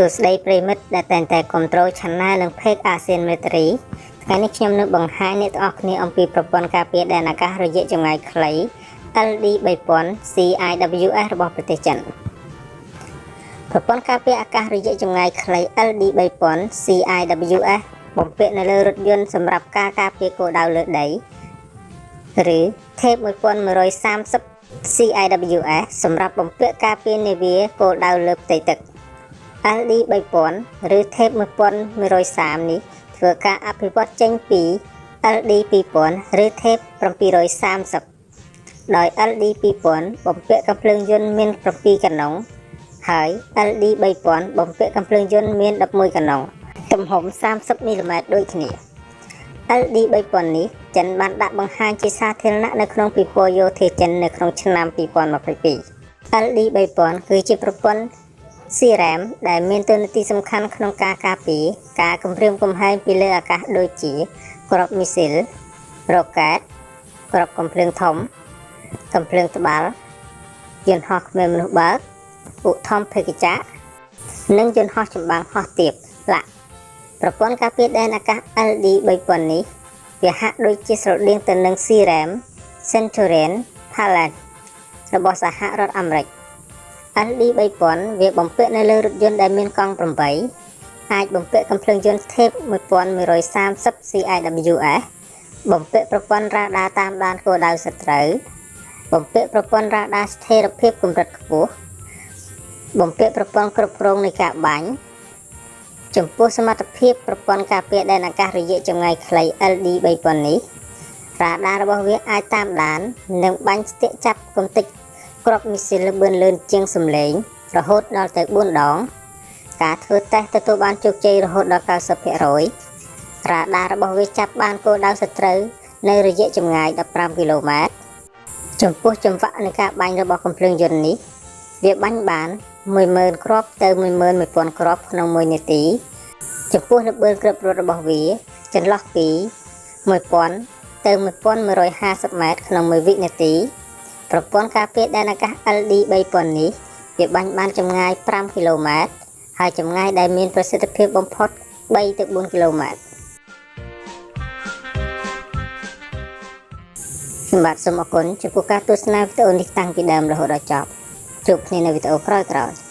សួស្តីប្រិមិត្តដែលតែងតែគាំទ្រ Channel និង Page ASEAN Military ថ្ងៃនេះខ្ញុំនឹងបង្ហាញអ្នកទាំងអស់គ្នាអំពីប្រព័ន្ធការពារដែនអាកាសរយៈចម្ងាយខ្លី LD3000 CIWS របស់ប្រទេសចិនប្រព័ន្ធការពារអាកាសរយៈចម្ងាយខ្លី LD3000 CIWS បំពាក់នៅលើរថយន្តសម្រាប់ការការពារគោលដៅលើដីឬ Tape 1130 CIWS សម្រាប់បំពាក់ការពារនាវាគោលដៅលើផ្ទៃទឹកLD3000 ឬ Tape 1130 នេះធ្វើការអភិវឌ្ឍចេញពី LD2000 ឬ Tape 730 ដោយ LD2000 បំពាក់កាំភ្លើងយន្តមាន7កាណុងហើយ LD3000 បំពាក់កាំភ្លើងយន្តមាន11កាណុងទំហំ30មីលីម៉ែត្រដូចគ្នា LD3000 នេះចិនបានដាក់បង្ហាញជាសាធារណៈនៅក្នុងពិព័រណ៍យោធាចិននៅក្នុងឆ្នាំ2022 LD3000 គឺជាប្រព័ន្ធCRAM ដែលមានតួនាទីសំខាន់ក្នុងការការពារការគំរាមកំហែងពីលើអាកាសដូចជាគ្រាប់មីស៊ីល រ៉ុកែត គ្រាប់កាំភ្លើងធំ កាំភ្លើងត្បាល់ យន្តហោះគ្មានមនុស្សបើក ឧទ្ធម្ភាគចក្រ និងយន្តហោះចម្បាំងហោះទាបឡាក់ប្រព័ន្ធការពារដែនអាកាស LD3000 នេះវាហាក់ដូចជាស្រដៀងទៅនឹង CRAM Centurion Phalanx របស់សហរដ្ឋអាមេរិកLD3000 វាបំពាក់នៅលើរថយន្តដែលមានកង់8អាចបំពាក់កាំភ្លើងយន្ត Tape 1130 CIWS បំពាក់ប្រព័ន្ធរ៉ាដាតាមដានគោលដៅសត្រូវបំពាក់ប្រព័ន្ធរ៉ាដាស្ថិរភាពកម្រិតខ្ពស់បំពាក់ប្រព័ន្ធគ្រប់គ្រងនៃការបាញ់ចំពោះសមត្ថភាពប្រព័ន្ធការពារដែនអាកាសរយៈចម្ងាយខ្លី LD3000 នេះរ៉ាដារបស់វាអាចតាមដាននិងបាញ់ស្ទាក់ចាប់កម្ទេចគ្រាប់មីស៊ីលលឿនលឿនជាងសំឡេងរហូតដល់ទៅ4ដងការធ្វើតេស្តទទួលបានជោគជ័យរហូតដល់ 90% រ៉ាដារបស់វាចាប់បានគោលដៅសត្រូវនៅរយៈចម្ងាយ15គីឡូម៉ែត្រចំពោះចង្វាក់នៃការបាញ់របស់កាំភ្លើងយន្តនេះវាបាញ់បាន 10000 គ្រាប់ទៅ 11000 គ្រាប់ក្នុង1នាទីចំពោះល្បឿនគ្រប់រត់របស់វាចន្លោះពី 1000 ទៅ 1150 ម៉ែត្រក្នុង1វិនាទីប្រព័ន្ធការពារដែនអាកាស LD3000 នេះវាបាញ់បានចម្ងាយ5គីឡូម៉ែត្រហើយចម្ងាយដែលមានប្រសិទ្ធភាពបំផុត3ទៅ4គីឡូម៉ែត្រខ្ញុំបាទសូមអរគុណចំពោះការទស្សនាវីដេអូនេះតាំងពីដើមរហូតដល់ចប់ជួបគ្នានៅវីដេអូក្រោយៗ